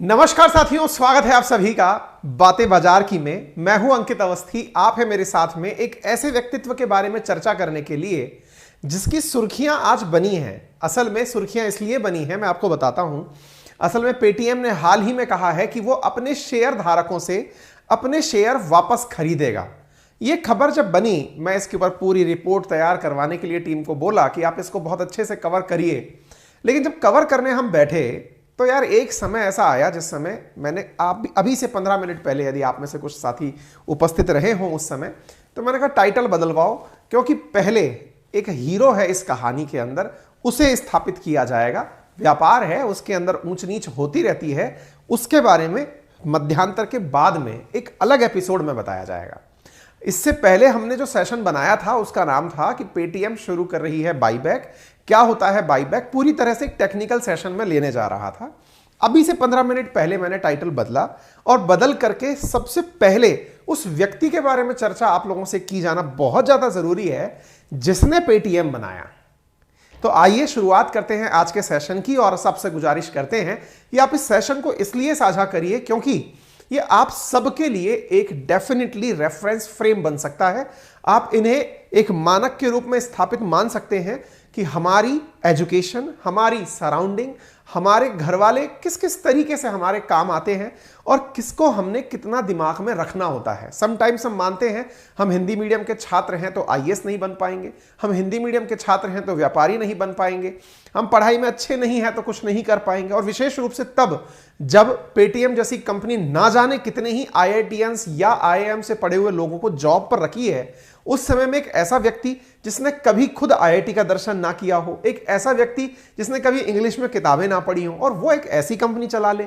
नमस्कार साथियों, स्वागत है आप सभी का बातें बाजार की में। मैं हूं अंकित अवस्थी। आप है मेरे साथ में एक ऐसे व्यक्तित्व के बारे में चर्चा करने के लिए जिसकी सुर्खियां आज बनी हैं। असल में सुर्खियां इसलिए बनी हैं, मैं आपको बताता हूं। असल में पेटीएम ने हाल ही में कहा है कि वो अपने शेयर धारकों से अपने शेयर वापस खरीदेगा। ये खबर जब बनी, मैं इसके ऊपर पूरी रिपोर्ट तैयार करवाने के लिए टीम को बोला कि आप इसको बहुत अच्छे से कवर करिए। लेकिन जब कवर करने हम बैठे तो यार एक समय ऐसा आया जिस समय मैंने आप अभी से 15 मिनट पहले, यदि आप में से कुछ साथी उपस्थित रहे हों उस समय, तो मैंने कहा टाइटल बदलवाओ, क्योंकि पहले एक हीरो है इस कहानी के अंदर, उसे स्थापित किया जाएगा। व्यापार है, उसके अंदर ऊंच नीच होती रहती है, उसके बारे में मध्यांतर के बाद में एक अलग एपिसोड में बताया जाएगा। इससे पहले हमने जो सेशन बनाया था उसका नाम था कि पेटीएम शुरू कर रही है बाईबैक। क्या होता है बाईबैक, पूरी तरह से एक टेक्निकल सेशन में लेने जा रहा था। अभी से 15 मिनट पहले मैंने टाइटल बदला और बदल करके सबसे पहले उस व्यक्ति के बारे में चर्चा आप लोगों से की जाना बहुत ज्यादा जरूरी है जिसने पेटीएम बनाया। तो आइए शुरुआत करते हैं आज के सेशन की, और सबसे गुजारिश करते हैं कि आप इस सेशन को इसलिए साझा करिए क्योंकि ये आप सबके लिए एक डेफिनेटली रेफरेंस फ्रेम बन सकता है। आप इन्हें एक मानक के रूप में स्थापित मान सकते हैं कि हमारी एजुकेशन, हमारी सराउंडिंग, हमारे घर वाले किस किस तरीके से हमारे काम आते हैं और किसको हमने कितना दिमाग में रखना होता है। समटाइम्स हम मानते हैं हम हिंदी मीडियम के छात्र हैं तो आईएएस नहीं बन पाएंगे, हम हिंदी मीडियम के छात्र हैं तो व्यापारी नहीं बन पाएंगे, हम पढ़ाई में अच्छे नहीं हैं तो कुछ नहीं कर पाएंगे। और विशेष रूप से तब जब पेटीएम जैसी कंपनी ना जाने कितने ही आईआईटीएंस या आईआईएम से पढ़े हुए लोगों को जॉब पर रखी है, उस समय में एक ऐसा व्यक्ति जिसने कभी खुद आईआईटी का दर्शन ना किया हो, एक ऐसा व्यक्ति जिसने कभी इंग्लिश में किताबें ना पढ़ी हो, और वो एक ऐसी कंपनी चला ले,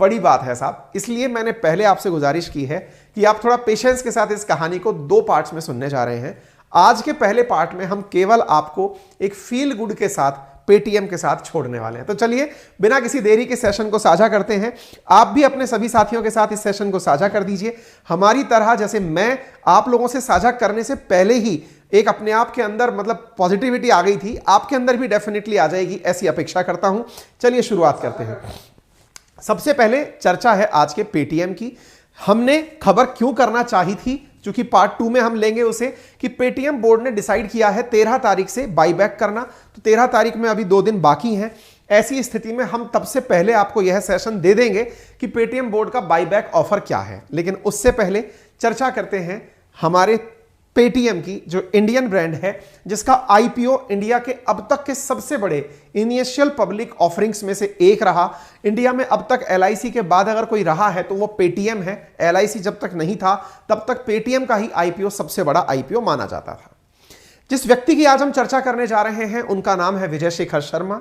बड़ी बात है साहब। इसलिए मैंने पहले आपसे गुजारिश की है कि आप थोड़ा पेशेंस के साथ इस कहानी को 2 पार्ट्स में सुनने जा रहे हैं। आज के पहले पार्ट में हम केवल आपको एक फील गुड के साथ पेटीएम के साथ छोड़ने वाले हैं। तो चलिए बिना किसी देरी के सेशन को साझा करते हैं। आप भी अपने सभी साथियों के साथ इस सेशन को साझा कर दीजिए। हमारी तरह जैसे मैं आप लोगों से साझा करने से पहले ही एक अपने आप के अंदर मतलब पॉजिटिविटी आ गई थी, आपके अंदर भी डेफिनेटली आ जाएगी, ऐसी अपेक्षा करता हूं। चलिए शुरुआत करते हैं। सबसे पहले चर्चा है आज के पेटीएम की। हमने खबर क्यों करना चाही थी, चूंकि पार्ट 2 में हम लेंगे उसे, कि पेटीएम बोर्ड ने डिसाइड किया है 13 तारीख से बाईबैक करना। तो 13 तारीख में अभी 2 दिन बाकी हैं। ऐसी स्थिति में हम तब से पहले आपको यह सेशन दे देंगे कि पेटीएम बोर्ड का बाईबैक ऑफर क्या है। लेकिन उससे पहले चर्चा करते हैं हमारे पेटीएम की, जो इंडियन ब्रांड है, जिसका आईपीओ इंडिया के अब तक के सबसे बड़े इनिशियल पब्लिक ऑफरिंग्स में से एक रहा। इंडिया में अब तक एलआईसी के बाद अगर कोई रहा है तो वो पेटीएम है। एलआईसी जब तक नहीं था तब तक पेटीएम का ही आईपीओ सबसे बड़ा आईपीओ माना जाता था। जिस व्यक्ति की आज हम चर्चा करने जा रहे हैं उनका नाम है विजय शेखर शर्मा।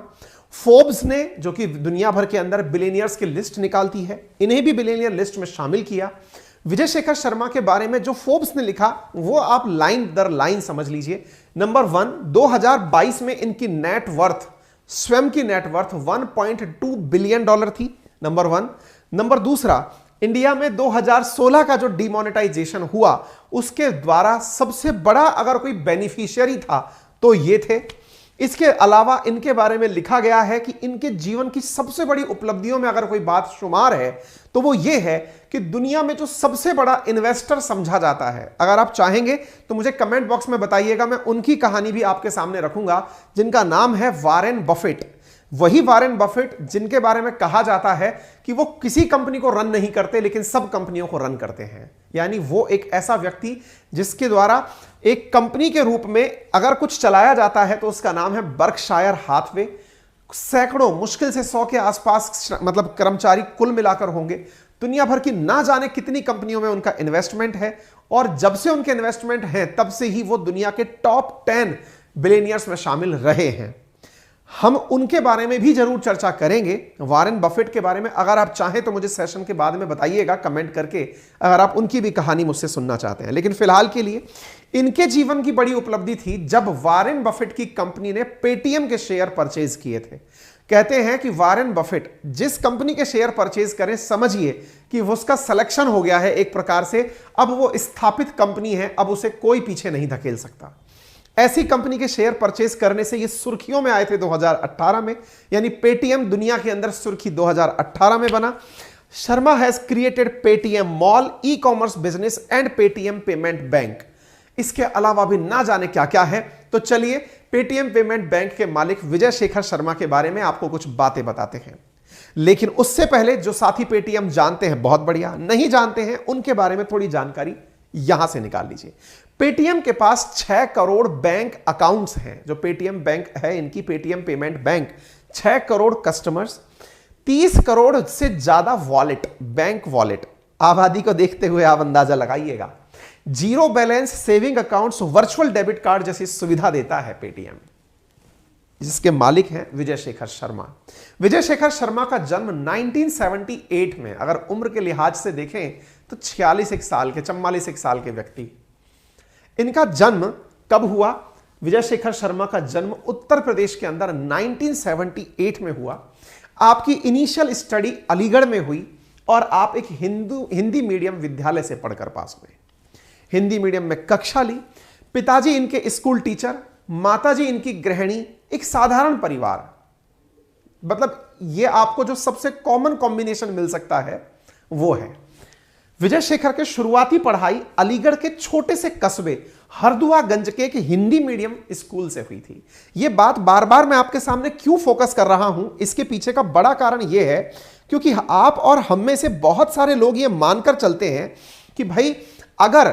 फोर्ब्स ने, जो कि दुनिया भर के अंदर बिलियनियर्स की लिस्ट निकालती है, इन्हें भी बिलियनियर लिस्ट में शामिल किया। विजय शेखर शर्मा के बारे में जो फोर्ब्स ने लिखा वो आप लाइन दर लाइन समझ लीजिए। नंबर 1, 2022 में इनकी नेटवर्थ, स्वयं की नेटवर्थ 1.2 बिलियन डॉलर थी, नंबर 1। नंबर दूसरा, इंडिया में 2016 का जो डिमोनेटाइजेशन हुआ उसके द्वारा सबसे बड़ा अगर कोई बेनिफिशियरी था तो ये थे। इसके अलावा इनके बारे में लिखा गया है कि इनके जीवन की सबसे बड़ी उपलब्धियों में अगर कोई बात शुमार है तो वो ये है कि दुनिया में जो सबसे बड़ा इन्वेस्टर समझा जाता है, अगर आप चाहेंगे तो मुझे कमेंट बॉक्स में बताइएगा, मैं उनकी कहानी भी आपके सामने रखूंगा, जिनका नाम है वॉरेन बफेट। वही वॉरेन बफेट जिनके बारे में कहा जाता है कि वो किसी कंपनी को रन नहीं करते लेकिन सब कंपनियों को रन करते हैं। यानी वो एक ऐसा व्यक्ति जिसके द्वारा एक कंपनी के रूप में अगर कुछ चलाया जाता है तो उसका नाम है बर्कशायर हाथवे। सैकड़ों, मुश्किल से 100 के आसपास मतलब कर्मचारी कुल मिलाकर होंगे। दुनिया भर की ना जाने कितनी कंपनियों में उनका इन्वेस्टमेंट है, और जब से उनके इन्वेस्टमेंट हैं तब से ही वो दुनिया के टॉप 10 बिलियनियर्स में शामिल रहे हैं। हम उनके बारे में भी जरूर चर्चा करेंगे, वॉरेन बफेट के बारे में। अगर आप चाहें तो मुझे सेशन के बाद में बताइएगा कमेंट करके, अगर आप उनकी भी कहानी मुझसे सुनना चाहते हैं। लेकिन फिलहाल के लिए इनके जीवन की बड़ी उपलब्धि थी जब वॉरेन बफेट की कंपनी ने पेटीएम के शेयर परचेज किए थे। कहते हैं कि वॉरेन बफेट जिस कंपनी के शेयर परचेज करें, समझिए कि उसका सिलेक्शन हो गया है एक प्रकार से। अब वो स्थापित कंपनी है, अब उसे कोई पीछे नहीं धकेल सकता। ऐसी कंपनी के शेयर परचेज करने से ये सुर्खियों में आए थे 2018 में, यानी पेटीएम दुनिया के अंदर सुर्खी 2018 में बना। Sharma has created Paytm mall, e commerce business and Paytm payment bank. इसके अलावा भी ना जाने क्या क्या है। तो चलिए पेटीएम पेमेंट बैंक के मालिक विजय शेखर शर्मा के बारे में आपको कुछ बातें बताते हैं। लेकिन उससे पहले जो साथी पेटीएम जानते हैं बहुत बढ़िया, नहीं जानते हैं उनके बारे में थोड़ी जानकारी यहां से निकाल लीजिए। पेटीएम के पास 6 करोड़ बैंक अकाउंट्स हैं। जो पेटीएम बैंक है इनकी, Paytm payment bank, 6 crore customers, 30 crore से ज्यादा वॉलेट, बैंक वॉलेट। आबादी को देखते हुए आप अंदाजा लगाइएगा। Zero balance saving accounts, virtual debit card जैसी सुविधा देता है पेटीएम, जिसके मालिक हैं विजय शेखर शर्मा। विजय शेखर शर्मा का जन्म 1978 में, अगर उम्र के लिहाज से देखें तो 46 साल के, 44 साल के व्यक्ति। इनका जन्म कब हुआ? विजय शेखर शर्मा का जन्म उत्तर प्रदेश के अंदर 1978 में हुआ। आपकी इनिशियल स्टडी अलीगढ़ में हुई और आप एक हिंदी मीडियम विद्यालय से पढ़कर पास हुए। हिंदी मीडियम में कक्षा ली। पिताजी इनके स्कूल टीचर, माताजी इनकी गृहिणी। एक साधारण परिवार, मतलब ये आपको जो सबसे कॉमन कॉम्बिनेशन मिल सकता है वो है। विजय शेखर के शुरुआती पढ़ाई अलीगढ़ के छोटे से कस्बे हरदुआगंज के एक हिंदी मीडियम स्कूल से हुई थी। यह बात बार बार मैं आपके सामने क्यों फोकस कर रहा हूं, इसके पीछे का बड़ा कारण यह है क्योंकि आप और हम में से बहुत सारे लोग ये मानकर चलते हैं कि भाई अगर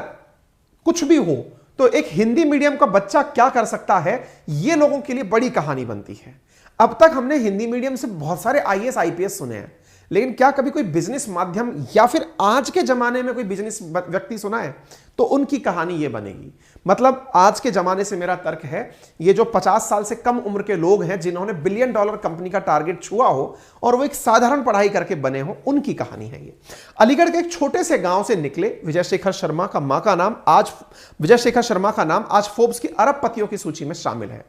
कुछ भी हो तो एक हिंदी मीडियम का बच्चा क्या कर सकता है, यह लोगों के लिए बड़ी कहानी बनती है। अब तक हमने हिंदी मीडियम से बहुत सारे आईएएस आईपीएस सुने हैं, लेकिन क्या कभी कोई बिजनेस माध्यम या फिर आज के जमाने में कोई बिजनेस व्यक्ति सुना है? तो उनकी कहानी ये बनेगी। मतलब आज के जमाने से मेरा तर्क है, ये जो 50 साल से कम उम्र के लोग हैं जिन्होंने $1 बिलियन कंपनी का टारगेट छुआ हो और वो एक साधारण पढ़ाई करके बने हो, उनकी कहानी है ये। अलीगढ़ के एक छोटे से गांव से निकले विजय शेखर शर्मा का नाम आज फोर्ब्स की अरबपतियों की सूची में शामिल है।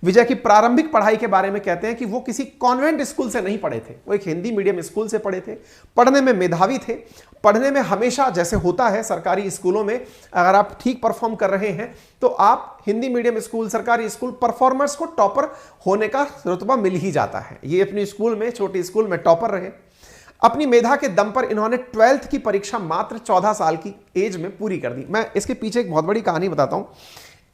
विजय की प्रारंभिक पढ़ाई के बारे में कहते हैं कि वो किसी कॉन्वेंट स्कूल से नहीं पढ़े थे, वो एक हिंदी मीडियम स्कूल से पढ़े थे। पढ़ने में मेधावी थे, पढ़ने में हमेशा, जैसे होता है सरकारी स्कूलों में, अगर आप ठीक परफॉर्म कर रहे हैं तो आप हिंदी मीडियम स्कूल, सरकारी स्कूल परफॉर्मर्स को टॉपर होने का रुतबा मिल ही जाता है। ये अपनी स्कूल में, छोटी स्कूल में टॉपर रहे। अपनी मेधा के दम पर इन्होंने 12th की परीक्षा मात्र 14 साल की एज में पूरी कर दी। मैं इसके पीछे एक बहुत बड़ी कहानी बताता हूं।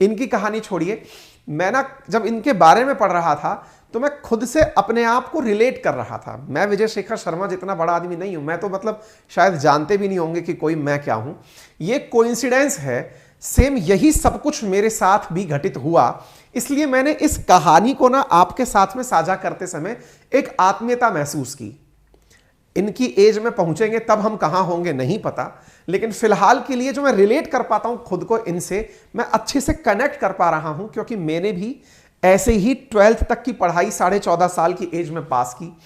इनकी कहानी छोड़िए, मैं ना जब इनके बारे में पढ़ रहा था तो मैं खुद से अपने आप को रिलेट कर रहा था। मैं विजय शेखर शर्मा जितना बड़ा आदमी नहीं हूं, मैं तो मतलब शायद जानते भी नहीं होंगे कि कोई मैं क्या हूं। ये कोइंसिडेंस है, सेम यही सब कुछ मेरे साथ भी घटित हुआ। इसलिए मैंने इस कहानी को ना आपके साथ में साझा करते समय एक आत्मीयता महसूस की। इनकी एज में पहुंचेंगे तब हम कहां होंगे नहीं पता, लेकिन फिलहाल के लिए जो मैं रिलेट कर पाता हूं खुद को इनसे, मैं अच्छे से कनेक्ट कर पा रहा हूं क्योंकि मैंने भी ऐसे ही 12th तक की पढ़ाई 14.5 साल की एज में पास की।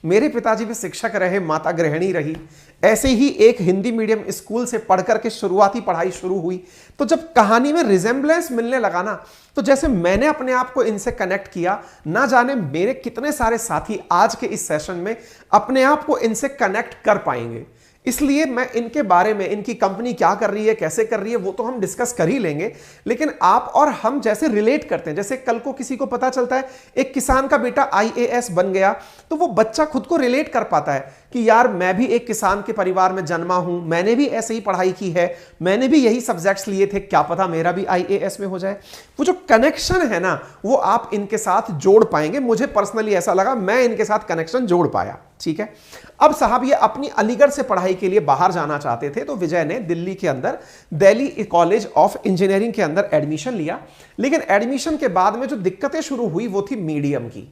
मेरे पिताजी भी शिक्षक रहे, माता गृहिणी रही। ऐसे ही एक हिंदी मीडियम स्कूल से पढ़कर के शुरुआती पढ़ाई शुरू हुई। तो जब कहानी में रिजेंबलेंस मिलने लगा ना, तो जैसे मैंने अपने आप को इनसे कनेक्ट किया, ना जाने मेरे कितने सारे साथी आज के इस सेशन में अपने आप को इनसे कनेक्ट कर पाएंगे। इसलिए मैं इनके बारे में, इनकी कंपनी क्या कर रही है, कैसे कर रही है, वो तो हम डिस्कस कर ही लेंगे, लेकिन आप और हम जैसे रिलेट करते हैं, जैसे कल को किसी को पता चलता है एक किसान का बेटा आईएएस बन गया, तो वो बच्चा खुद को रिलेट कर पाता है कि यार मैं भी एक किसान के परिवार में जन्मा हूं, मैंने भी ऐसे ही पढ़ाई की है, मैंने भी यही सब्जेक्ट्स लिए थे, क्या पता मेरा भी आईएएस में हो जाए। वो जो कनेक्शन है ना, वो आप इनके साथ जोड़ पाएंगे। मुझे पर्सनली ऐसा लगा, मैं इनके साथ कनेक्शन जोड़ पाया। ठीक है, अब साहब ये अपनी अलीगढ़ से पढ़ाई के लिए बाहर जाना चाहते थे, तो विजय ने दिल्ली के अंदर दिल्ली कॉलेज ऑफ इंजीनियरिंग के अंदर एडमिशन लिया। लेकिन एडमिशन के बाद में जो दिक्कतें शुरू हुई वो थी मीडियम की,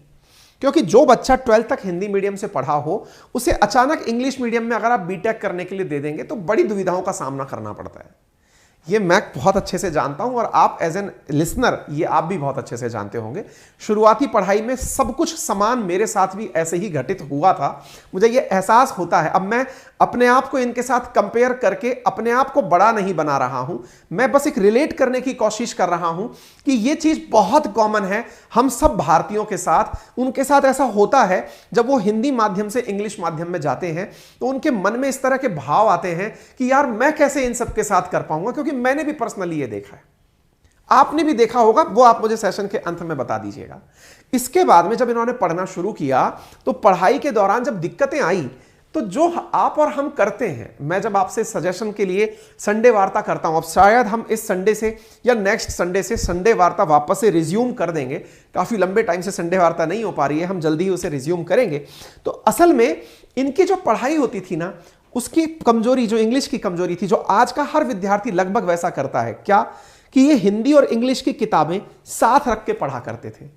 क्योंकि जो बच्चा 12th तक हिंदी मीडियम से पढ़ा हो, उसे अचानक इंग्लिश मीडियम में अगर आप बीटेक करने के लिए दे देंगे तो बड़ी दुविधाओं का सामना करना पड़ता है। ये मैं बहुत अच्छे से जानता हूं और आप एज एन लिसनर ये आप भी बहुत अच्छे से जानते होंगे। शुरुआती पढ़ाई में सब कुछ समान मेरे साथ भी ऐसे ही घटित हुआ था। मुझे ये एहसास होता है, अब मैं अपने आप को इनके साथ कंपेयर करके अपने आप को बड़ा नहीं बना रहा हूं, मैं बस एक रिलेट करने की कोशिश कर रहा हूं कि ये चीज बहुत कॉमन है हम सब भारतीयों के साथ। उनके साथ ऐसा होता है जब वो हिंदी माध्यम से इंग्लिश माध्यम में जाते हैं तो उनके मन में इस तरह के भाव आते हैं कि यार मैं कैसे इन सब के साथ कर पाऊंगा, क्योंकि मैंने भी पर्सनली ये देखा है, आपने भी देखा होगा, वो आप मुझे सेशन के अंत में बता दीजिएगा। इसके बाद में जब इन्होंने पढ़ना शुरू किया तो पढ़ाई के दौरान जब दिक्कतें आई, तो जो आप और हम करते हैं, मैं जब आपसे सजेशन के लिए संडे वार्ता करता हूं, अब शायद हम इस संडे से या नेक्स्ट संडे से संडे वार्ता वापस से रिज्यूम कर देंगे। काफी लंबे टाइम से संडे वार्ता नहीं हो पा रही है, हम जल्दी ही उसे रिज्यूम करेंगे। तो असल में इनकी जो पढ़ाई होती थी ना, उसकी कमजोरी, जो इंग्लिश की कमजोरी थी, जो आज का हर विद्यार्थी लगभग वैसा करता है, क्या कि ये हिंदी और इंग्लिश की किताबें साथ रख के पढ़ा करते थे।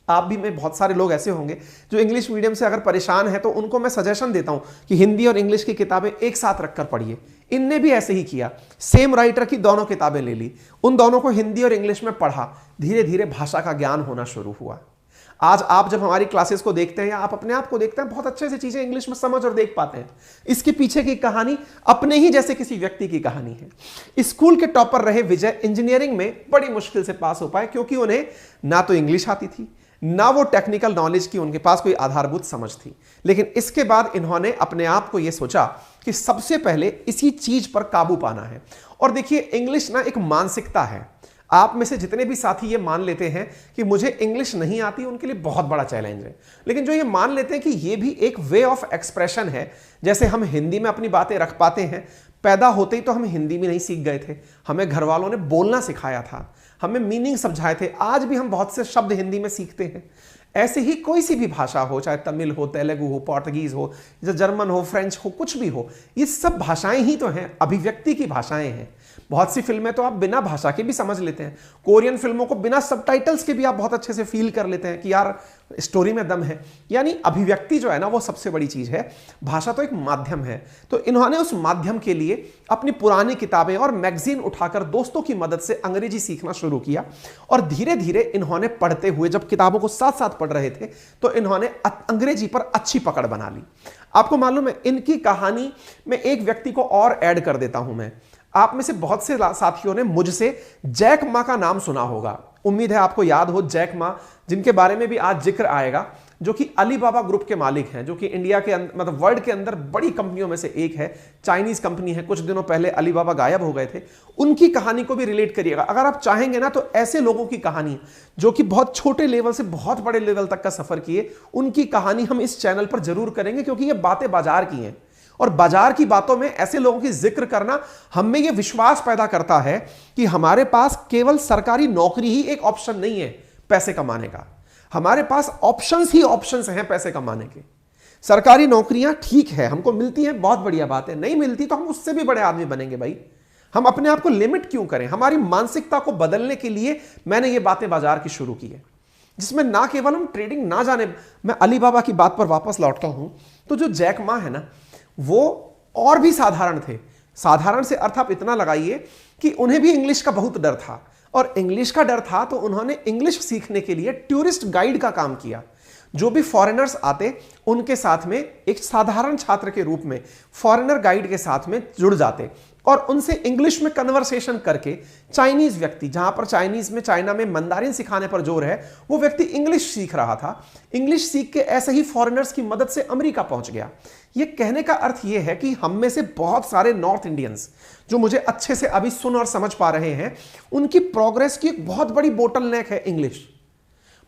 आप भी में बहुत सारे लोग ऐसे होंगे जो इंग्लिश मीडियम से अगर परेशान है, तो उनको मैं सजेशन देता हूं कि हिंदी और इंग्लिश की किताबें एक साथ रखकर पढ़िए। इनने भी ऐसे ही किया, सेम राइटर की दोनों किताबें ले ली, उन दोनों को हिंदी और इंग्लिश में पढ़ा, धीरे धीरे भाषा का ज्ञान होना शुरू हुआ। आज आप जब हमारी क्लासेस को देखते हैं या आप अपने आप को देखते हैं, बहुत अच्छे से चीजें इंग्लिश में समझ और देख पाते हैं। इसके पीछे की कहानी अपने ही जैसे किसी व्यक्ति की कहानी है। स्कूल के टॉपर रहे विजय इंजीनियरिंग में बड़ी मुश्किल से पास हो पाए, क्योंकि उन्हें ना तो इंग्लिश आती थी, ना वो टेक्निकल नॉलेज की उनके पास कोई आधारभूत समझ थी। लेकिन इसके बाद इन्होंने अपने आप को यह सोचा कि सबसे पहले इसी चीज पर काबू पाना है। और देखिए, इंग्लिश ना एक मानसिकता है। आप में से जितने भी साथी ये मान लेते हैं कि मुझे इंग्लिश नहीं आती, उनके लिए बहुत बड़ा चैलेंज है। लेकिन जो ये मान लेते हैं कि ये भी एक वे ऑफ एक्सप्रेशन है, जैसे हम हिंदी में अपनी बातें रख पाते हैं, पैदा होते ही तो हम हिंदी में नहीं सीख गए थे, हमें घर वालों ने बोलना सिखाया था, हमें मीनिंग समझाए थे। आज भी हम बहुत से शब्द हिंदी में सीखते हैं। ऐसे ही कोई सी भी भाषा हो, चाहे तमिल हो, तेलुगु हो, पोर्तुगीज हो, जर्मन हो, फ्रेंच हो, कुछ भी हो, ये सब भाषाएं ही तो हैं, अभिव्यक्ति की भाषाएं हैं। बहुत सी फिल्में तो आप बिना भाषा के भी समझ लेते हैं। कोरियन फिल्मों को बिना सबटाइटल्स के भी आप बहुत अच्छे से फील कर लेते हैं कि यार स्टोरी में दम है। यानी अभिव्यक्ति जो है ना, वो सबसे बड़ी चीज है। भाषा तो एक माध्यम है। तो इन्होंने उस माध्यम के लिए अपनी पुरानी किताबें और मैगजीन उठाकर दोस्तों की मदद से अंग्रेजी सीखना शुरू किया। और धीरे धीरे इन्होंने पढ़ते हुए, जब किताबों को साथ साथ पढ़ रहे थे, तो इन्होंने अंग्रेजी पर अच्छी पकड़ बना ली। आपको मालूम है, इनकी कहानी में एक व्यक्ति को और ऐड कर देता हूं मैं। आप में से बहुत से साथियों ने मुझसे जैक मा का नाम सुना होगा। उम्मीद है आपको याद हो जैक मा, जिनके बारे में भी आज जिक्र आएगा, जो कि अलीबाबा ग्रुप के मालिक हैं, जो कि इंडिया के मतलब वर्ल्ड के अंदर बड़ी कंपनियों में से एक है। चाइनीज कंपनी है। कुछ दिनों पहले अलीबाबा गायब हो गए थे। उनकी कहानी को भी रिलेट करिएगा अगर आप चाहेंगे ना। तो ऐसे लोगों की कहानी जो कि बहुत छोटे लेवल से बहुत बड़े लेवल तक का सफर किए, उनकी कहानी हम इस चैनल पर जरूर करेंगे, क्योंकि ये बातें बाजार की हैं। और बाजार की बातों में ऐसे लोगों की जिक्र करना हम में यह विश्वास पैदा करता है कि हमारे पास केवल सरकारी नौकरी ही एक ऑप्शन नहीं है पैसे कमाने का। हमारे पास ऑप्शंस ही ऑप्शंस हैं पैसे कमाने के। सरकारी नौकरियां ठीक है, हमको मिलती हैं, बहुत बढ़िया बात है। नहीं मिलती तो हम उससे भी बड़े आदमी बनेंगे भाई। हम अपने आप को लिमिट क्यों करें? हमारी मानसिकता को बदलने के लिए मैंने ये बातें बाजार की शुरू की है, जिसमें ना केवल हम ट्रेडिंग ना जाने। मैं अलीबाबा की बात पर वापस लौटता हूं। तो जो जैक मा है ना, वो और भी साधारण थे। साधारण से अर्थ आप इतना लगाइए कि उन्हें भी इंग्लिश का बहुत डर था। और इंग्लिश का डर था तो उन्होंने इंग्लिश सीखने के लिए टूरिस्ट गाइड का काम किया। जो भी फॉरेनर्स आते, उनके साथ में एक साधारण छात्र के रूप में फॉरेनर गाइड के साथ में जुड़ जाते और उनसे इंग्लिश में कन्वर्सेशन करके चाइनीज व्यक्ति, जहां पर चाइनीज में चाइना में मंदारिन सिखाने पर जोर है, वो व्यक्ति इंग्लिश सीख रहा था। इंग्लिश सीख के ऐसे ही फॉरेनर्स की मदद से अमेरिका पहुंच गया। ये कहने का अर्थ ये है कि हम में से बहुत सारे नॉर्थ इंडियंस जो मुझे अच्छे से अभी सुन और समझ पा रहे हैं, उनकी प्रोग्रेस की एक बहुत बड़ी बोटलनेक है इंग्लिश।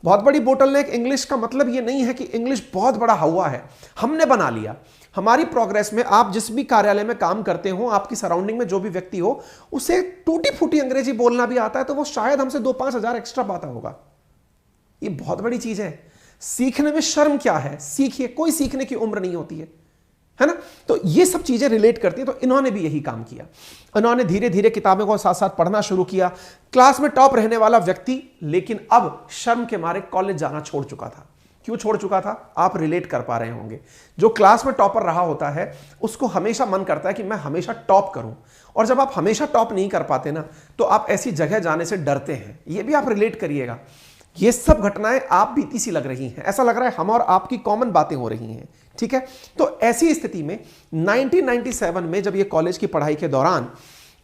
बहुत बड़ी बोटलनेक इंग्लिश का मतलब ये नहीं है कि इंग्लिश बहुत बड़ा हवा है, हमने बना लिया। हमारी प्रोग्रेस में, आप जिस भी कार्यालय में काम करते हो, आपकी सराउंडिंग में जो भी व्यक्ति हो, उसे टूटी फूटी अंग्रेजी बोलना भी आता है, तो वो शायद हमसे 2-5 हजार एक्स्ट्रा पाता होगा। ये बहुत बड़ी चीज है। सीखने में शर्म क्या है? सीखिए, कोई सीखने की उम्र नहीं होती है ना। तो ये सब चीजें रिलेट करती हैं। तो इन्होंने भी यही काम किया। इन्होंने धीरे धीरे किताबों को साथ साथ पढ़ना शुरू किया। क्लास में टॉप रहने वाला व्यक्ति, लेकिन अब शर्म के मारे कॉलेज जाना छोड़ चुका था। क्यों छोड़ चुका था? आप रिलेट कर पा रहे होंगे। जो क्लास में टॉपर रहा होता है, उसको हमेशा मन करता है कि मैं हमेशा टॉप करूं। और जब आप हमेशा टॉप नहीं कर पाते ना, तो आप ऐसी जगह जाने से डरते हैं। ये भी आप रिलेट करिएगा। ये सब घटनाएं आप बीती सी लग रही हैं। ऐसा लग रहा है हम और आपकी कॉमन बातें हो रही हैं। ठीक है। तो ऐसी स्थिति में 1997 में जब ये कॉलेज की पढ़ाई के दौरान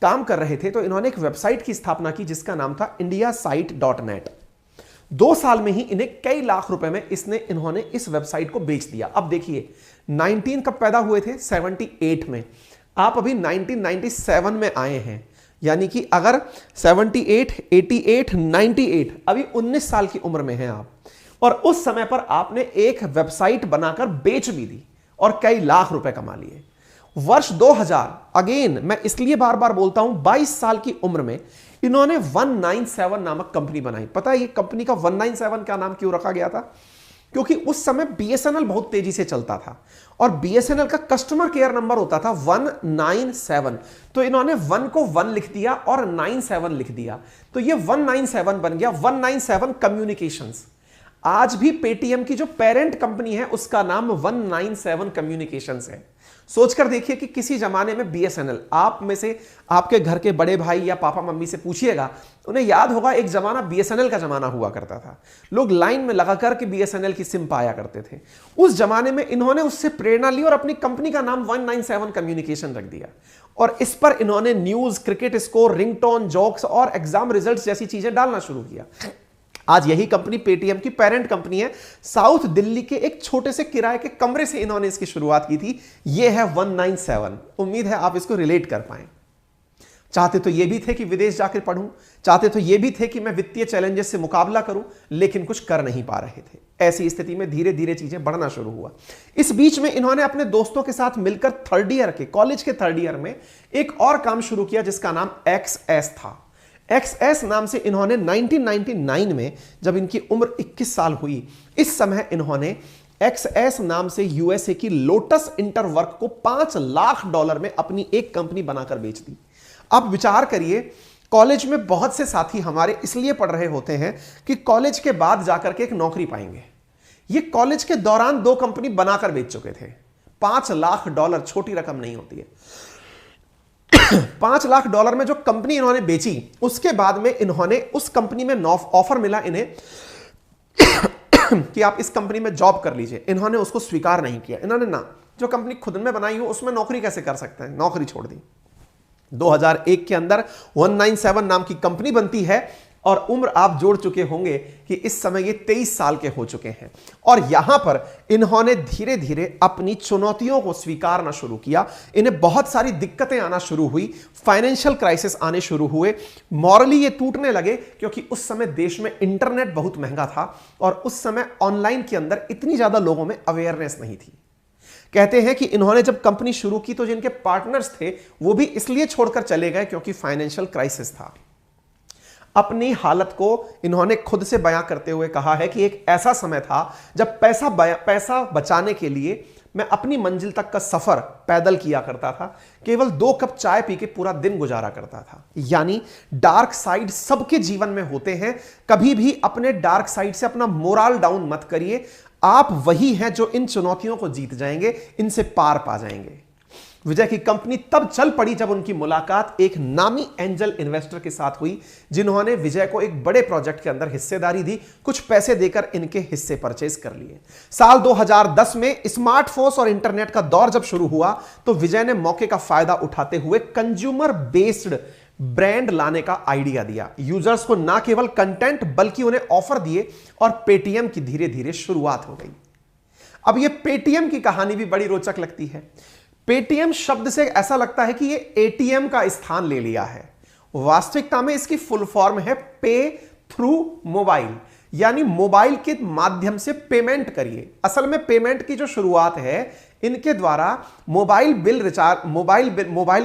काम कर रहे थे, तो इन्होंने एक वेबसाइट की स्थापना की जिसका नाम था indiasite.net। 2 साल में ही इन्हें कई लाख रुपए में इन्होंने इस वेबसाइट को बेच दिया। अब देखिए, 19 कब पैदा हुए थे? 78 में। आप अभी 1997 में आए हैं, यानी कि अगर 78, 88, 98, अभी 19 साल की उम्र में हैं आप। और उस समय पर आपने एक वेबसाइट बनाकर बेच भी दी। और कई लाख रुपए कमा लिए। वर्ष 2000, अगेन मैं इसलिए बार बार बोलता हूं, 22 साल की उम्र में इन्होंने 197 नामक कंपनी बनाई। पता है ये कंपनी का 197 का नाम क्यों रखा गया था? क्योंकि उस समय बीएसएनएल बहुत तेजी से चलता था और बीएसएनएल का कस्टमर केयर नंबर होता था 197। तो इन्होंने 1 को 1 लिख दिया और 97 लिख दिया, तो ये 197 बन गया, 197 कम्युनिकेशंस। आज भी पेटीएम की जो पेरेंट कंपनी है उसका नाम 197 कम्युनिकेशंस है। सोचकर देखिए कि किसी जमाने में बीएसएनएल, आप में से आपके घर के बड़े भाई या पापा मम्मी से पूछिएगा, उन्हें याद होगा एक जमाना बीएसएनएल का जमाना हुआ करता था। लोग लाइन में लगाकर के बीएसएनएल की सिम पाया करते थे। उस जमाने में इन्होंने उससे प्रेरणा ली और अपनी कंपनी का नाम 197 कम्युनिकेशन रख दिया और इस पर इन्होंने news, cricket score, ringtone, jokes और एग्जाम रिजल्ट्स जैसी चीजें डालना शुरू किया। आज यही कंपनी पेटीएम की पेरेंट कंपनी है। साउथ दिल्ली के एक छोटे से किराए के कमरे से इन्होंने इसकी शुरुआत की थी। यह है 197। उम्मीद है आप इसको रिलेट कर पाए। चाहते तो ये भी थे कि विदेश जाकर पढ़ूं, चाहते तो ये भी थे कि मैं वित्तीय चैलेंजेस से मुकाबला करूं, लेकिन कुछ कर नहीं पा रहे थे। ऐसी स्थिति में धीरे धीरे चीजें बढ़ना शुरू हुआ। इस बीच में इन्होंने अपने दोस्तों के साथ मिलकर थर्ड ईयर के, कॉलेज के थर्ड ईयर में एक और काम शुरू किया जिसका नाम XS था। XS नाम से इन्होंने 1999 में, जब इनकी उम्र 21 साल हुई, इस समय इन्होंने XS नाम से यूएसए की लोटस इंटरवर्क को $5 लाख में अपनी एक कंपनी बनाकर बेच दी। अब विचार करिए, कॉलेज में बहुत से साथी हमारे इसलिए पढ़ रहे होते हैं कि कॉलेज के बाद जाकर के एक नौकरी पाएंगे। ये कॉलेज के दौरान 2 कंपनी बनाकर बेच चुके थे। $5 लाख छोटी रकम नहीं होती है। $5 लाख में जो कंपनी इन्होंने बेची, उसके बाद में इन्होंने उस कंपनी में ऑफर मिला इन्हें कि आप इस कंपनी में जॉब कर लीजिए। इन्होंने उसको स्वीकार नहीं किया। इन्होंने ना, जो कंपनी खुद में बनाई हो उसमें नौकरी कैसे कर सकते हैं, नौकरी छोड़ दी। 2001 के अंदर 197 नाम की कंपनी बनती है और उम्र आप जोड़ चुके होंगे कि इस समय ये 23 साल के हो चुके हैं। और यहां पर इन्होंने धीरे धीरे अपनी चुनौतियों को स्वीकारना शुरू किया। इन्हें बहुत सारी दिक्कतें आना शुरू हुई, फाइनेंशियल क्राइसिस आने शुरू हुए, मॉरली ये टूटने लगे, क्योंकि उस समय देश में इंटरनेट बहुत महंगा था और उस समय ऑनलाइन के अंदर इतनी ज्यादा लोगों में अवेयरनेस नहीं थी। कहते हैं कि इन्होंने जब कंपनी शुरू की तो जिनके पार्टनर्स थे वो भी इसलिए छोड़कर चले गए क्योंकि फाइनेंशियल क्राइसिस था। अपनी हालत को इन्होंने खुद से बयां करते हुए कहा है कि एक ऐसा समय था जब पैसा बचाने के लिए मैं अपनी मंजिल तक का सफर पैदल किया करता था, केवल 2 कप चाय पी के पूरा दिन गुजारा करता था। यानी डार्क साइड सबके जीवन में होते हैं। कभी भी अपने डार्क साइड से अपना मोरल डाउन मत करिए। आप वही हैं जो इन चुनौतियों को जीत जाएंगे, इनसे पार पा जाएंगे। विजय की कंपनी तब चल पड़ी जब उनकी मुलाकात एक नामी एंजल इन्वेस्टर के साथ हुई, जिन्होंने विजय को एक बड़े प्रोजेक्ट के अंदर हिस्सेदारी दी, कुछ पैसे देकर इनके हिस्से परचेज कर लिए। साल 2010 में स्मार्टफोन्स और इंटरनेट का दौर जब शुरू हुआ तो विजय ने मौके का फायदा उठाते हुए कंज्यूमर बेस्ड ब्रांड लाने का आइडिया दिया। यूजर्स को ना केवल कंटेंट बल्कि उन्हें ऑफर दिए और पेटीएम की धीरे धीरे शुरुआत हो गई। अब ये पेटीएम की कहानी भी बड़ी रोचक लगती है। पेटीएम शब्द से ऐसा लगता है कि ये एटीएम का स्थान ले लिया है। वास्तविकता में इसकी फुल फॉर्म है पे थ्रू मोबाइल, यानी मोबाइल के माध्यम से पेमेंट करिए। असल में पेमेंट की जो शुरुआत है, इनके द्वारा मोबाइल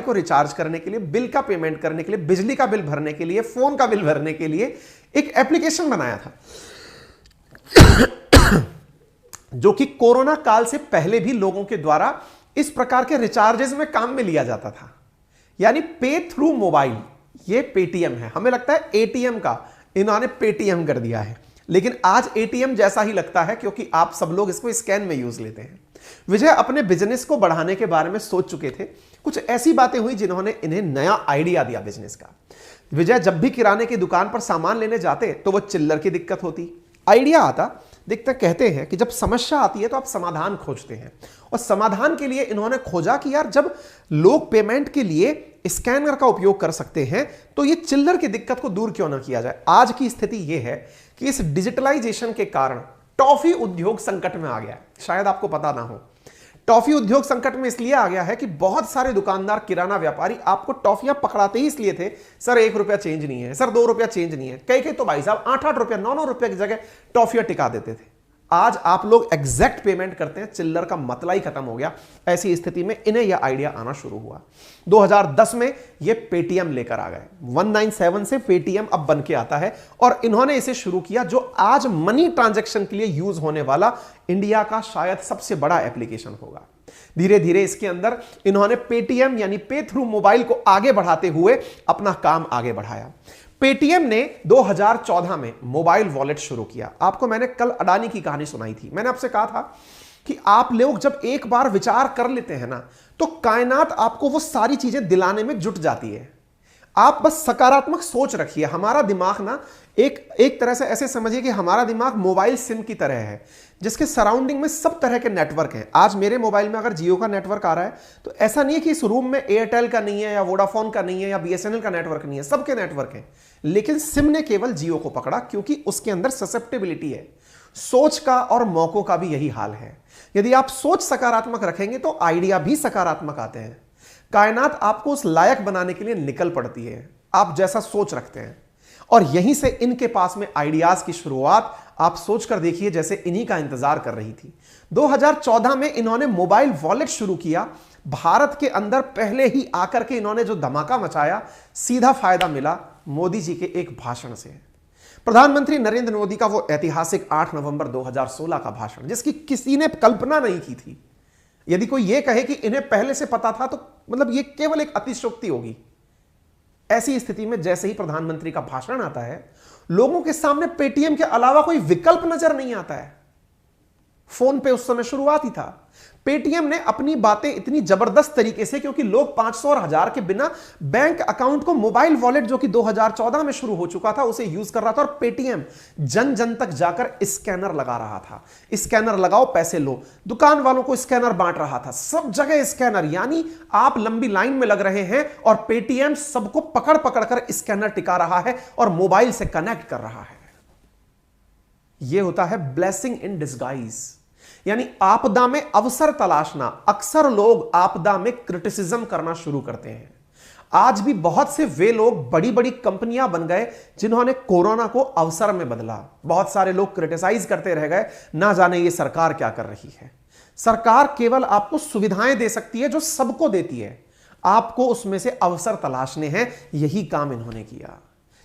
को रिचार्ज करने के लिए, बिल का पेमेंट करने के लिए, बिजली का बिल भरने के लिए, फोन का बिल भरने के लिए एक एप्लीकेशन बनाया था जो कि कोरोना काल से पहले भी लोगों के द्वारा इस प्रकार के रिचार्जेस में काम में लिया जाता था। यानी पे थ्रू मोबाइल, ये पेटीएम है। हमें लगता है एटीएम का, इन्होंने पेटीएम कर दिया है, लेकिन आज एटीएम जैसा ही लगता है क्योंकि आप सब लोग इसको स्कैन में यूज लेते हैं। विजय अपने बिजनेस को बढ़ाने के बारे में सोच चुके थे। कुछ ऐसी बातें हुई जिन्होंने इन्हें नया आइडिया दिया बिजनेस का। विजय जब भी किराने की दुकान पर सामान लेने जाते तो वो चिल्लर की दिक्कत होती, आइडिया आता। देखते कहते हैं कि जब समस्या आती है तो आप समाधान खोजते हैं, और समाधान के लिए इन्होंने खोजा कि यार जब लोग पेमेंट के लिए स्कैनर का उपयोग कर सकते हैं तो ये चिल्लर की दिक्कत को दूर क्यों ना किया जाए। आज की स्थिति यह है कि इस डिजिटलाइजेशन के कारण टॉफी उद्योग संकट में आ गया है। शायद आपको पता ना हो, टॉफी उद्योग संकट में इसलिए आ गया है कि बहुत सारे दुकानदार, किराना व्यापारी आपको टॉफियां पकड़ाते ही इसलिए थे, सर 1 रुपया चेंज नहीं है, सर 2 रुपया चेंज नहीं है। कई तो भाई साहब 8-8 रुपया, 9-9 रुपये की जगह टॉफियां टिका देते थे। आज आप लोग एग्जैक्ट पेमेंट करते हैं, चिल्लर का मतला ही खत्म हो गया। ऐसी स्थिति में इन्हें यह आइडिया आना शुरू हुआ। 2010 में यह पेटीएम लेकर आ गए। 197 से पेटीएम अब बन के आता है और इन्होंने इसे शुरू किया, जो आज मनी ट्रांजैक्शन के लिए यूज होने वाला इंडिया का शायद सबसे बड़ा एप्लीकेशन होगा। धीरे धीरे इसके अंदर इन्होंने पेटीएम यानी पे थ्रू मोबाइल को आगे बढ़ाते हुए अपना काम आगे बढ़ाया। पेटीएम ने 2014 में मोबाइल वॉलेट शुरू किया। आपको मैंने कल अडानी की कहानी सुनाई थी। मैंने आपसे कहा था कि आप लोग जब एक बार विचार कर लेते हैं ना, तो कायनात आपको वो सारी चीजें दिलाने में जुट जाती है। आप बस सकारात्मक सोच रखिए। हमारा दिमाग ना एक तरह से ऐसे समझिए कि हमारा दिमाग मोबाइल सिम की तरह है, जिसके सराउंडिंग में सब तरह के नेटवर्क हैं। आज मेरे मोबाइल में अगर जियो का नेटवर्क आ रहा है, तो ऐसा नहीं है कि इस रूम में एयरटेल का नहीं है या वोडाफोन का नहीं है या बीएसएनएल का नेटवर्क नहीं है, सबके नेटवर्क हैं। लेकिन सिम ने केवल जियो को पकड़ा, क्योंकि उसके अंदर ससेप्टेबिलिटी है। सोच का और मौकों का भी यही हाल है। यदि आप सोच सकारात्मक रखेंगे तो आइडिया भी सकारात्मक आते हैं। कायनात आपको उस लायक बनाने के लिए निकल पड़ती है, आप जैसा सोच रखते हैं। और यहीं से इनके पास में आइडियाज की शुरुआत आप सोचकर देखिए, जैसे इन्हीं का इंतजार कर रही थी। 2014 में इन्होंने मोबाइल वॉलेट शुरू किया। भारत के अंदर पहले ही आकर के इन्होंने जो धमाका मचाया, सीधा फायदा मिला मोदी जी के एक भाषण से। प्रधानमंत्री नरेंद्र मोदी का वो ऐतिहासिक 8 नवंबर 2016 का भाषण, जिसकी किसी ने कल्पना नहीं की थी। यदि कोई यह कहे कि इन्हें पहले से पता था, तो मतलब यह केवल एक अतिशयोक्ति होगी। ऐसी स्थिति में जैसे ही प्रधानमंत्री का भाषण आता है, लोगों के सामने पेटीएम के अलावा कोई विकल्प नजर नहीं आता है। फोन पे उस समय शुरुआत ही था। पेटीएम ने अपनी बातें इतनी जबरदस्त तरीके से, क्योंकि लोग 500 और 1000 के बिना बैंक अकाउंट को मोबाइल वॉलेट जो कि 2014 में शुरू हो चुका था, उसे यूज कर रहा था। और पेटीएम जन जन तक जाकर स्कैनर लगा रहा था। स्कैनर लगाओ, पैसे लो। दुकान वालों को स्कैनर बांट रहा था, सब जगह स्कैनर। यानी आप लंबी लाइन में लग रहे हैं और पेटीएम सबको पकड़ पकड़ कर स्कैनर टिका रहा है और मोबाइल से कनेक्ट कर रहा है। यह होता है ब्लेसिंग इन डिस्गाइज, यानी आपदा में अवसर तलाशना। अक्सर लोग आपदा में क्रिटिसिज्म करना शुरू करते हैं। आज भी बहुत से वे लोग बड़ी बड़ी कंपनियां बन गए जिन्होंने कोरोना को अवसर में बदला। बहुत सारे लोग क्रिटिसाइज करते रह गए, ना जाने ये सरकार क्या कर रही है। सरकार केवल आपको सुविधाएं दे सकती है जो सबको देती है, आपको उसमें से अवसर तलाशने हैं। यही काम इन्होंने किया।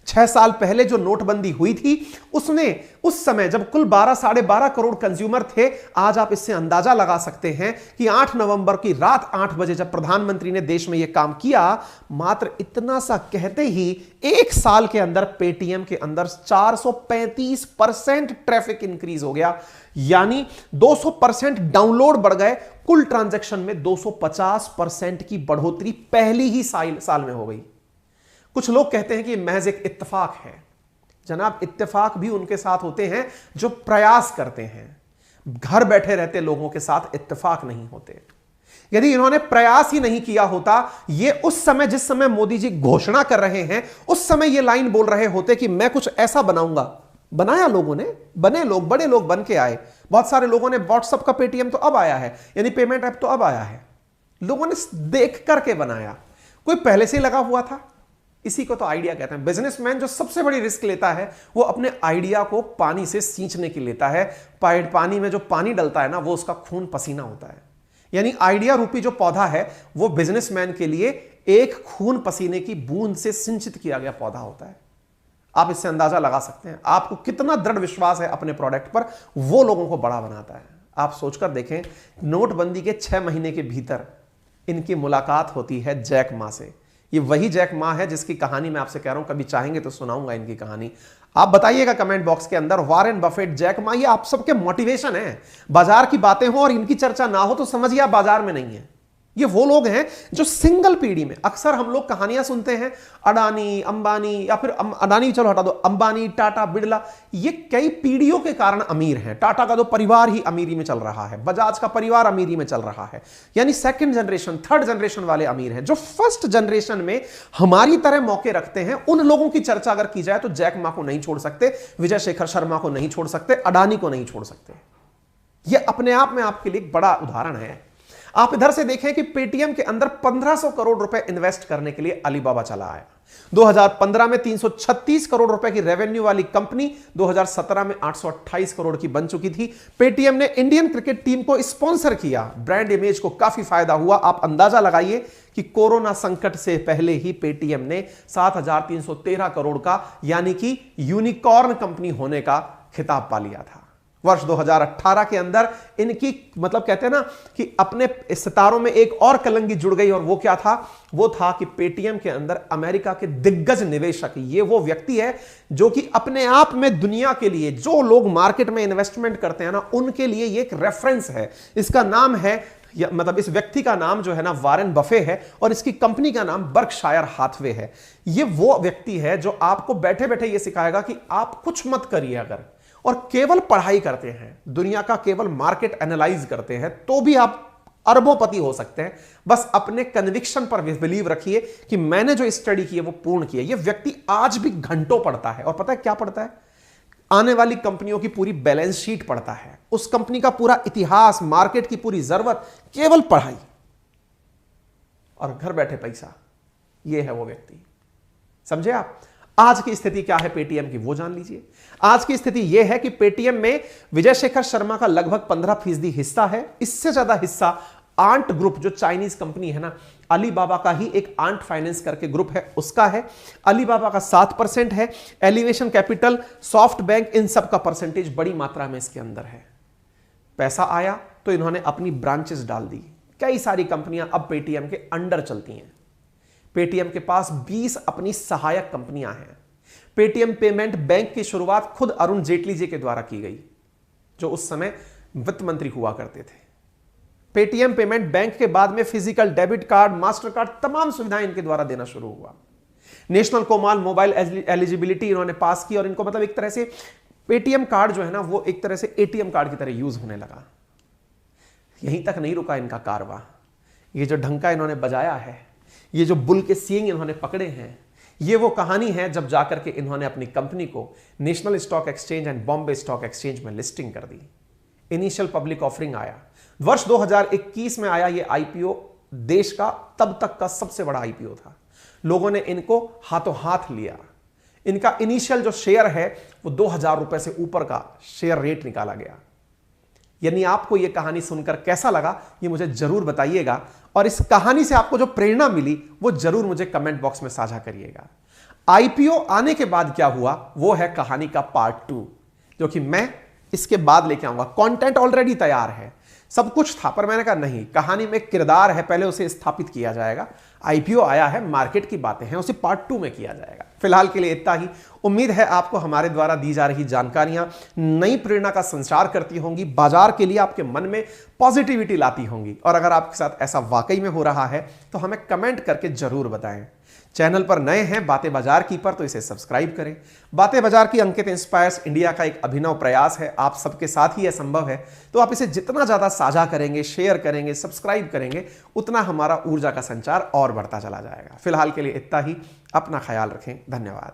6 साल पहले जो नोटबंदी हुई थी, उसने उस समय जब कुल 12-12.5 करोड़ कंज्यूमर थे, आज आप इससे अंदाजा लगा सकते हैं कि 8 नवंबर की रात 8 बजे जब प्रधानमंत्री ने देश में यह काम किया, मात्र इतना सा कहते ही 1 साल के अंदर पेटीएम के अंदर 435% ट्रैफिक इंक्रीज हो गया। यानी 200% डाउनलोड बढ़ गए। कुल ट्रांजैक्शन में 250% की बढ़ोतरी पहली ही साल में हो गई। कुछ लोग कहते हैं कि महज एक इत्तेफाक है। जनाब, इत्तेफाक भी उनके साथ होते हैं जो प्रयास करते हैं। घर बैठे रहते लोगों के साथ इत्तेफाक नहीं होते। यदि इन्होंने प्रयास ही नहीं किया होता, ये उस समय जिस समय मोदी जी घोषणा कर रहे हैं, उस समय ये लाइन बोल रहे होते कि मैं कुछ ऐसा बनाऊंगा। बनाया लोगों ने, बने लोग, बड़े लोग बन के आए। बहुत सारे लोगों ने, व्हाट्सएप का पेटीएम तो अब आया है, यानी पेमेंट ऐप तो अब आया है। लोगों ने देख करके बनाया, कोई पहले से ही लगा हुआ था। इसी को तो आइडिया कहते हैं। बिजनेसमैन जो सबसे बड़ी रिस्क लेता है, वो अपने आइडिया को पानी से सींचने की लेता है। पानी में जो पानी डलता है ना, वो उसका खून पसीना होता है। यानी आइडिया रूपी जो पौधा है, वो बिजनेसमैन के लिए एक खून पसीने की बूंद से सिंचित किया गया पौधा होता है। आप इससे अंदाजा लगा सकते हैं आपको कितना दृढ़ विश्वास है अपने प्रोडक्ट पर, वो लोगों को बड़ा बनाता है। आप सोचकर देखें, नोटबंदी के 6 महीने के भीतर इनकी मुलाकात होती है जैक मा से। ये वही जैक मा है जिसकी कहानी मैं आपसे कह रहा हूं, कभी चाहेंगे तो सुनाऊंगा इनकी कहानी। आप बताइएगा कमेंट बॉक्स के अंदर। वॉरेन बफेट, जैक मा, ये आप सबके मोटिवेशन है। बाजार की बातें हो और इनकी चर्चा ना हो तो समझिए आप बाजार में नहीं है। ये वो लोग हैं जो सिंगल पीढ़ी में, अक्सर हम लोग कहानियां सुनते हैं अडानी, अंबानी, या फिर अडानी चलो हटा दो, अंबानी, टाटा, बिड़ला, ये कई पीढ़ियों के कारण अमीर हैं। टाटा का तो परिवार ही अमीरी में चल रहा है, बजाज का परिवार अमीरी में चल रहा है। यानी सेकंड जनरेशन, थर्ड जनरेशन वाले अमीर हैं। जो फर्स्ट जनरेशन में हमारी तरह मौके रखते हैं, उन लोगों की चर्चा अगर की जाए तो जैक मा को नहीं छोड़ सकते, विजय शेखर शर्मा को नहीं छोड़ सकते, अडानी को नहीं छोड़ सकते। यह अपने आप में आपके लिए एक बड़ा उदाहरण है। आप इधर से देखें कि पेटीएम के अंदर 1500 करोड़ रुपए इन्वेस्ट करने के लिए अलीबाबा चला आया। 2015 में 336 करोड़ रुपए की रेवेन्यू वाली कंपनी 2017 में 828 करोड़ की बन चुकी थी। पेटीएम ने इंडियन क्रिकेट टीम को स्पॉन्सर किया, ब्रांड इमेज को काफी फायदा हुआ। आप अंदाजा लगाइए कि कोरोना संकट से पहले ही पेटीएम ने 7,313 करोड़ का यानी कि यूनिकॉर्न कंपनी होने का खिताब पा लिया था। वर्ष 2018 के अंदर इनकी मतलब कहते हैं ना कि अपने सितारों में एक और कलंगी जुड़ गई, और वो क्या था? वो था कि पेटीएम के अंदर अमेरिका के दिग्गज निवेशक, ये वो व्यक्ति है जो कि अपने आप में दुनिया के लिए जो लोग मार्केट में इन्वेस्टमेंट करते हैं ना, उनके लिए ये एक रेफरेंस है। इसका नाम है मतलब इस व्यक्ति का नाम जो है ना वॉरेन बफे है, और इसकी कंपनी का नाम बर्कशायर हाथवे है। ये वो व्यक्ति है जो आपको बैठे बैठे ये सिखाएगा कि आप कुछ मत करिए अगर, और केवल पढ़ाई करते हैं, दुनिया का केवल मार्केट एनालाइज करते हैं, तो भी आप अरबोंपति हो सकते हैं। बस अपने कन्विक्शन पर बिलीव रखिए कि मैंने जो स्टडी की है वो पूर्ण की है। ये व्यक्ति आज भी घंटों पढ़ता है, और पता है क्या पढ़ता है? आने वाली कंपनियों की पूरी बैलेंस शीट पढ़ता है, उस कंपनी का पूरा इतिहास, मार्केट की पूरी जरूरत, केवल पढ़ाई और घर बैठे पैसा। ये है वो व्यक्ति, समझे आप? आज की स्थिति क्या है पेटीएम की वो जान लीजिए। आज की स्थिति यह है कि पेटीएम में विजय शेखर शर्मा का लगभग 15% हिस्सा है। इससे ज्यादा हिस्सा आंट ग्रुप, जो चाइनीज कंपनी है ना, अलीबाबा का ही एक आंट फाइनेंस करके ग्रुप है, उसका है। अलीबाबा का 7% है। एलिवेशन कैपिटल, सॉफ्ट बैंक, इन सब का परसेंटेज बड़ी मात्रा में इसके अंदर है। पैसा आया तो इन्होंने अपनी ब्रांचेस डाल दी। कई सारी कंपनियां अब पेटीएम के अंडर चलती हैं। पेटीएम के पास 20 अपनी सहायक कंपनियां हैं। पेटीएम पेमेंट बैंक की शुरुआत खुद अरुण जेटली जी के द्वारा की गई, जो उस समय वित्त मंत्री हुआ करते थे। पेटीएम पेमेंट बैंक के बाद में physical debit card, master card, तमाम सुविधाएं इनके द्वारा देना शुरू हुआ। नेशनल कोमाल मोबाइल एलिजिबिलिटी इन्होंने पास की, और इनको मतलब एक तरह से पेटीएम कार्ड जो है ना वो एक तरह से एटीएम कार्ड की तरह यूज होने लगा। यहीं तक नहीं रुका इनका कारवा। ये जो ढंका इन्होंने बजाया है, ये जो बुल के सींग इन्होंने पकड़े हैं, ये वो कहानी है जब जाकर के इन्होंने अपनी कंपनी को national stock exchange and Bombay stock exchange में लिस्टिंग कर दी। इनिशियल पब्लिक ऑफरिंग आया वर्ष 2021 में आया। ये आईपीओ देश का तब तक का सबसे बड़ा आईपीओ था। लोगों ने इनको हाथों हाथ लिया। इनका इनिशियल जो शेयर है वो 2,000 रुपए से ऊपर का शेयर रेट निकाला गया। यानी आपको यह कहानी सुनकर कैसा लगा ये मुझे जरूर बताइएगा, और इस कहानी से आपको जो प्रेरणा मिली वो जरूर मुझे कमेंट बॉक्स में साझा करिएगा। आईपीओ आने के बाद क्या हुआ वो है कहानी का पार्ट 2, जो कि मैं इसके बाद लेके आऊंगा। कंटेंट ऑलरेडी तैयार है, सब कुछ था, पर मैंने कहा नहीं, कहानी में किरदार है, पहले उसे स्थापित किया जाएगा। आईपीओ आया है, मार्केट की बातें हैं, उसे पार्ट 2 में किया जाएगा। फिलहाल के लिए इतना ही। उम्मीद है आपको हमारे द्वारा दी जा रही जानकारियां नई प्रेरणा का संचार करती होंगी, बाजार के लिए आपके मन में पॉजिटिविटी लाती होंगी। और अगर आपके साथ ऐसा वाकई में हो रहा है तो हमें कमेंट करके जरूर बताएं। चैनल पर नए हैं बातें बाजार की पर, तो इसे सब्सक्राइब करें। बातें बाजार की अंकित इंस्पायर्स इंडिया का एक अभिनव प्रयास है, आप सबके साथ ही यह संभव है। तो आप इसे जितना ज्यादा साझा करेंगे, शेयर करेंगे, सब्सक्राइब करेंगे, उतना हमारा ऊर्जा का संचार और बढ़ता चला जाएगा। फिलहाल के लिए इतना ही। अपना ख्याल रखें। धन्यवाद।